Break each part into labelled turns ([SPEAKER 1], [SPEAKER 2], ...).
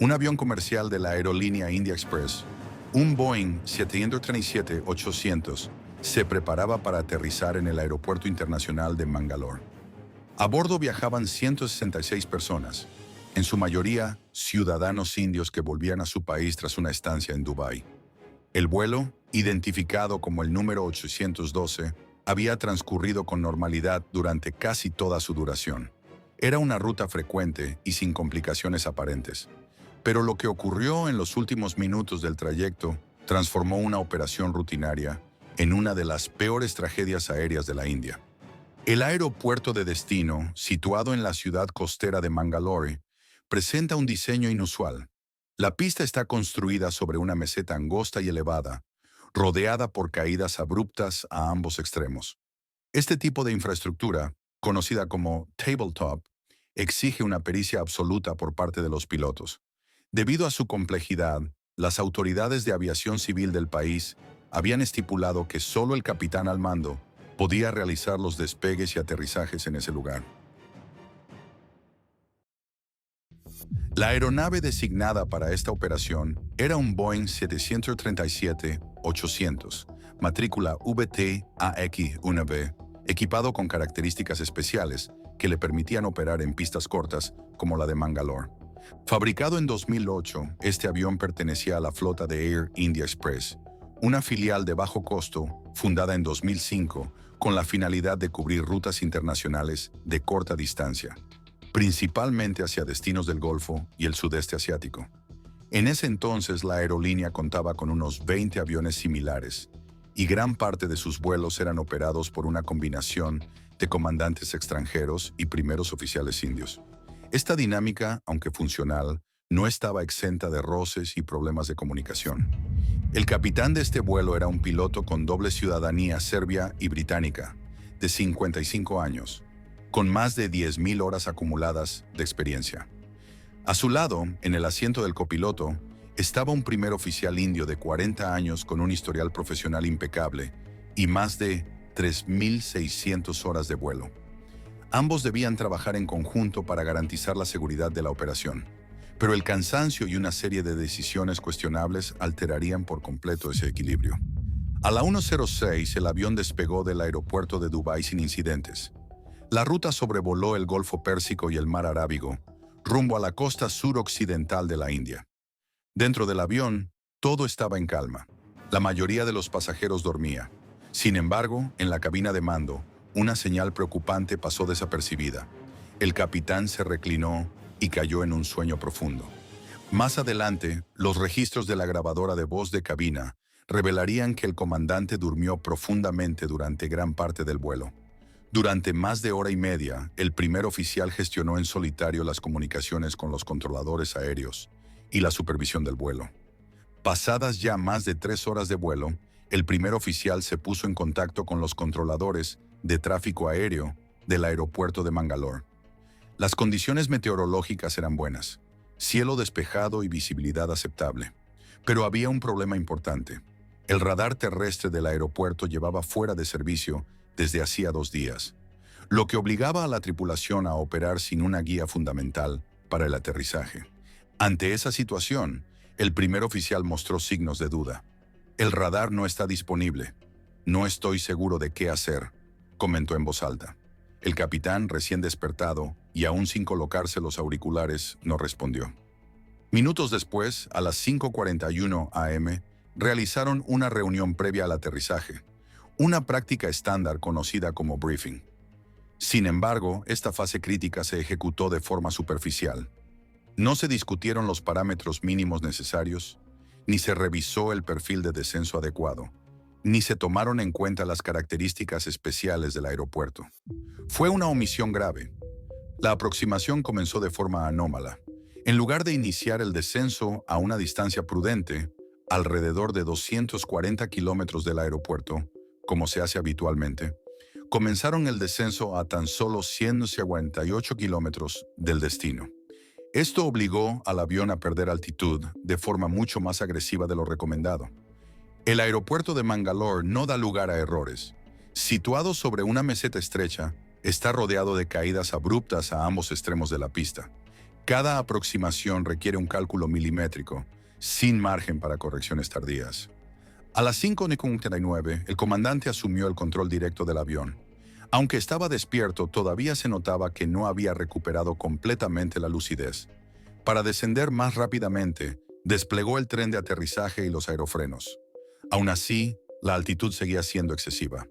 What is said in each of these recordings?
[SPEAKER 1] Un avión comercial de la aerolínea India Express, un Boeing 737-800, se preparaba para aterrizar en el Aeropuerto Internacional de Mangalore. A bordo viajaban 166 personas, en su mayoría ciudadanos indios que volvían a su país tras una estancia en Dubái. El vuelo, identificado como el número 812, había transcurrido con normalidad durante casi toda su duración. Era una ruta frecuente y sin complicaciones aparentes. Pero lo que ocurrió en los últimos minutos del trayecto transformó una operación rutinaria en una de las peores tragedias aéreas de la India. El aeropuerto de destino, situado en la ciudad costera de Mangalore, presenta un diseño inusual. La pista está construida sobre una meseta angosta y elevada, rodeada por caídas abruptas a ambos extremos. Este tipo de infraestructura, conocida como tabletop, exige una pericia absoluta por parte de los pilotos. Debido a su complejidad, las autoridades de aviación civil del país habían estipulado que solo el capitán al mando podía realizar los despegues y aterrizajes en ese lugar. La aeronave designada para esta operación era un Boeing 737-800, matrícula VT-AX-1B, equipado con características especiales que le permitían operar en pistas cortas como la de Mangalore. Fabricado en 2008, este avión pertenecía a la flota de Air India Express, una filial de bajo costo fundada en 2005 con la finalidad de cubrir rutas internacionales de corta distancia, principalmente hacia destinos del Golfo y el sudeste asiático. En ese entonces la aerolínea contaba con unos 20 aviones similares y gran parte de sus vuelos eran operados por una combinación de comandantes extranjeros y primeros oficiales indios. Esta dinámica, aunque funcional, no estaba exenta de roces y problemas de comunicación. El capitán de este vuelo era un piloto con doble ciudadanía serbia y británica, de 55 años, con más de 10.000 horas acumuladas de experiencia. A su lado, en el asiento del copiloto, estaba un primer oficial indio de 40 años con un historial profesional impecable y más de 3.600 horas de vuelo. Ambos debían trabajar en conjunto para garantizar la seguridad de la operación, pero el cansancio y una serie de decisiones cuestionables alterarían por completo ese equilibrio. A la 1:06 el avión despegó del aeropuerto de Dubái sin incidentes. La ruta sobrevoló el Golfo Pérsico y el Mar Arábigo, rumbo a la costa suroccidental de la India. Dentro del avión, todo estaba en calma. La mayoría de los pasajeros dormía. Sin embargo, en la cabina de mando, una señal preocupante pasó desapercibida. El capitán se reclinó y cayó en un sueño profundo. Más adelante, los registros de la grabadora de voz de cabina revelarían que el comandante durmió profundamente durante gran parte del vuelo. Durante más de hora y media, el primer oficial gestionó en solitario las comunicaciones con los controladores aéreos y la supervisión del vuelo. Pasadas ya más de 3 horas de vuelo, el primer oficial se puso en contacto con los controladores de tráfico aéreo del aeropuerto de Mangalore. Las condiciones meteorológicas eran buenas, cielo despejado y visibilidad aceptable. Pero había un problema importante. El radar terrestre del aeropuerto llevaba fuera de servicio desde hacía 2 días, lo que obligaba a la tripulación a operar sin una guía fundamental para el aterrizaje. Ante esa situación, el primer oficial mostró signos de duda. «El radar no está disponible. No estoy seguro de qué hacer», comentó en voz alta. El capitán, recién despertado y aún sin colocarse los auriculares, no respondió. Minutos después, a las 5:41 am, realizaron una reunión previa al aterrizaje, una práctica estándar conocida como briefing. Sin embargo, esta fase crítica se ejecutó de forma superficial. No se discutieron los parámetros mínimos necesarios, ni se revisó el perfil de descenso adecuado, ni se tomaron en cuenta las características especiales del aeropuerto. Fue una omisión grave. La aproximación comenzó de forma anómala. En lugar de iniciar el descenso a una distancia prudente, alrededor de 240 kilómetros del aeropuerto, como se hace habitualmente, comenzaron el descenso a tan solo 148 kilómetros del destino. Esto obligó al avión a perder altitud de forma mucho más agresiva de lo recomendado. El aeropuerto de Mangalore no da lugar a errores. Situado sobre una meseta estrecha, está rodeado de caídas abruptas a ambos extremos de la pista. Cada aproximación requiere un cálculo milimétrico, sin margen para correcciones tardías. A las 5:49, el comandante asumió el control directo del avión. Aunque estaba despierto, todavía se notaba que no había recuperado completamente la lucidez. Para descender más rápidamente, desplegó el tren de aterrizaje y los aerofrenos. Aún así, la altitud seguía siendo excesiva.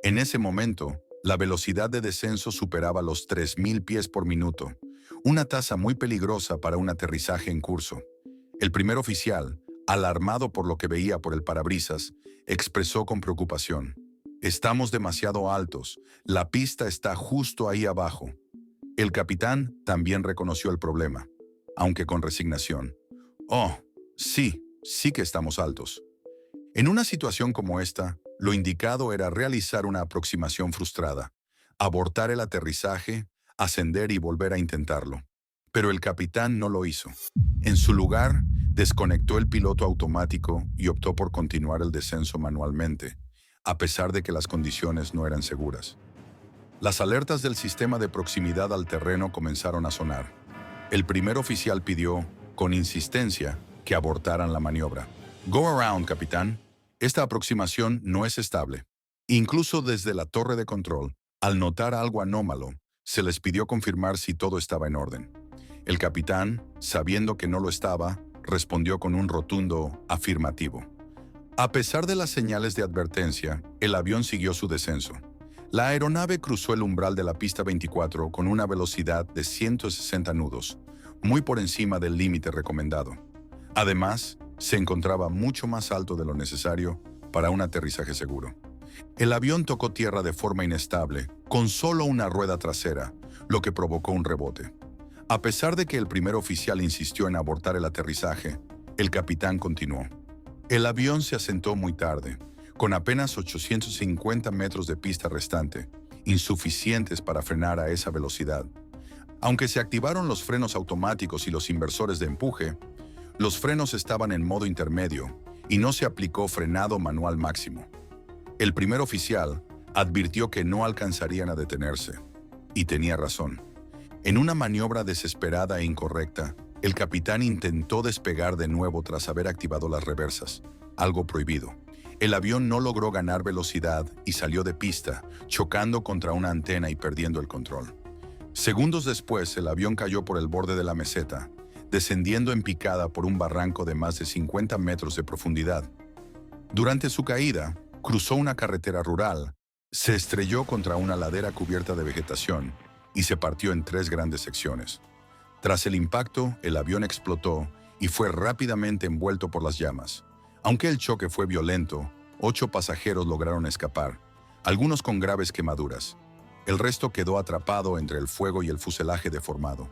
[SPEAKER 1] En ese momento, la velocidad de descenso superaba los 3.000 pies por minuto, una tasa muy peligrosa para un aterrizaje en curso. El primer oficial, alarmado por lo que veía por el parabrisas, expresó con preocupación: «Estamos demasiado altos, la pista está justo ahí abajo». El capitán también reconoció el problema, aunque con resignación. «Oh, sí que estamos altos». En una situación como esta, lo indicado era realizar una aproximación frustrada, abortar el aterrizaje, ascender y volver a intentarlo. Pero el capitán no lo hizo. En su lugar, desconectó el piloto automático y optó por continuar el descenso manualmente, a pesar de que las condiciones no eran seguras. Las alertas del sistema de proximidad al terreno comenzaron a sonar. El primer oficial pidió, con insistencia, que abortaran la maniobra. «Go around, capitán. Esta aproximación no es estable». Incluso desde la torre de control, al notar algo anómalo, se les pidió confirmar si todo estaba en orden. El capitán, sabiendo que no lo estaba, respondió con un rotundo afirmativo. A pesar de las señales de advertencia, el avión siguió su descenso. La aeronave cruzó el umbral de la pista 24 con una velocidad de 160 nudos, muy por encima del límite recomendado. Además, se encontraba mucho más alto de lo necesario para un aterrizaje seguro. El avión tocó tierra de forma inestable, con solo una rueda trasera, lo que provocó un rebote. A pesar de que el primer oficial insistió en abortar el aterrizaje, el capitán continuó. El avión se asentó muy tarde, con apenas 850 metros de pista restante, insuficientes para frenar a esa velocidad. Aunque se activaron los frenos automáticos y los inversores de empuje, los frenos estaban en modo intermedio y no se aplicó frenado manual máximo. El primer oficial advirtió que no alcanzarían a detenerse, y tenía razón. En una maniobra desesperada e incorrecta, el capitán intentó despegar de nuevo tras haber activado las reversas, algo prohibido. El avión no logró ganar velocidad y salió de pista, chocando contra una antena y perdiendo el control. Segundos después, el avión cayó por el borde de la meseta, descendiendo en picada por un barranco de más de 50 metros de profundidad. Durante su caída, cruzó una carretera rural, se estrelló contra una ladera cubierta de vegetación y se partió en 3 grandes secciones. Tras el impacto, el avión explotó y fue rápidamente envuelto por las llamas. Aunque el choque fue violento, 8 pasajeros lograron escapar, algunos con graves quemaduras. El resto quedó atrapado entre el fuego y el fuselaje deformado.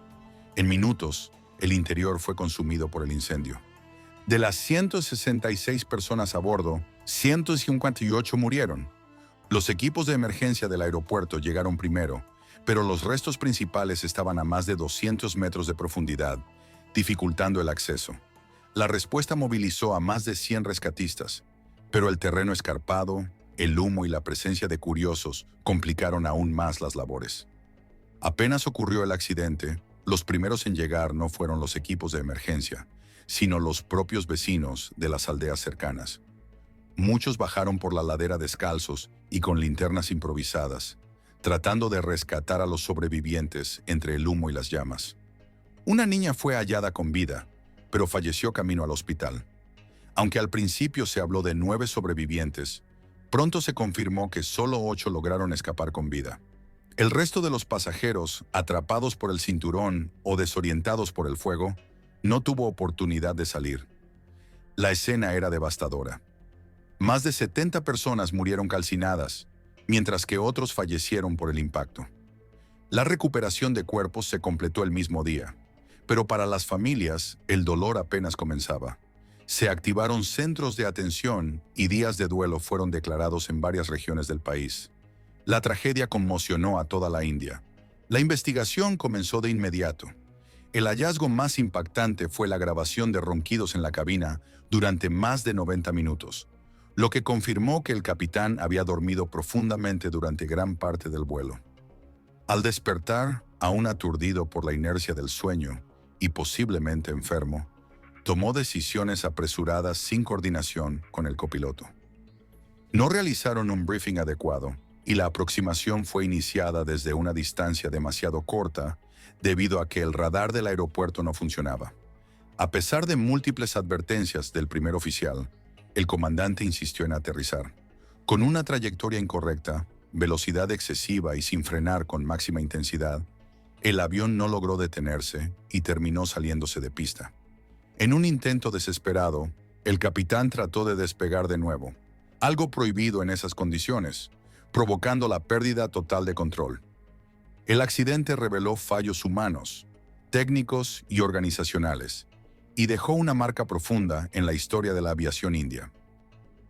[SPEAKER 1] En minutos, el interior fue consumido por el incendio. De las 166 personas a bordo, 158 murieron. Los equipos de emergencia del aeropuerto llegaron primero, pero los restos principales estaban a más de 200 metros de profundidad, dificultando el acceso. La respuesta movilizó a más de 100 rescatistas, pero el terreno escarpado, el humo y la presencia de curiosos complicaron aún más las labores. Apenas ocurrió el accidente, los primeros en llegar no fueron los equipos de emergencia, sino los propios vecinos de las aldeas cercanas. Muchos bajaron por la ladera descalzos y con linternas improvisadas, tratando de rescatar a los sobrevivientes entre el humo y las llamas. Una niña fue hallada con vida, pero falleció camino al hospital. Aunque al principio se habló de 9 sobrevivientes, pronto se confirmó que solo 8 lograron escapar con vida. El resto de los pasajeros, atrapados por el cinturón o desorientados por el fuego, no tuvo oportunidad de salir. La escena era devastadora. Más de 70 personas murieron calcinadas, mientras que otros fallecieron por el impacto. La recuperación de cuerpos se completó el mismo día, pero para las familias el dolor apenas comenzaba. Se activaron centros de atención y días de duelo fueron declarados en varias regiones del país. La tragedia conmocionó a toda la India. La investigación comenzó de inmediato. El hallazgo más impactante fue la grabación de ronquidos en la cabina durante más de 90 minutos, lo que confirmó que el capitán había dormido profundamente durante gran parte del vuelo. Al despertar, aún aturdido por la inercia del sueño, y posiblemente enfermo, tomó decisiones apresuradas sin coordinación con el copiloto. No realizaron un briefing adecuado y la aproximación fue iniciada desde una distancia demasiado corta debido a que el radar del aeropuerto no funcionaba. A pesar de múltiples advertencias del primer oficial, el comandante insistió en aterrizar. Con una trayectoria incorrecta, velocidad excesiva y sin frenar con máxima intensidad, el avión no logró detenerse y terminó saliéndose de pista. En un intento desesperado, el capitán trató de despegar de nuevo, algo prohibido en esas condiciones, provocando la pérdida total de control. El accidente reveló fallos humanos, técnicos y organizacionales, y dejó una marca profunda en la historia de la aviación india.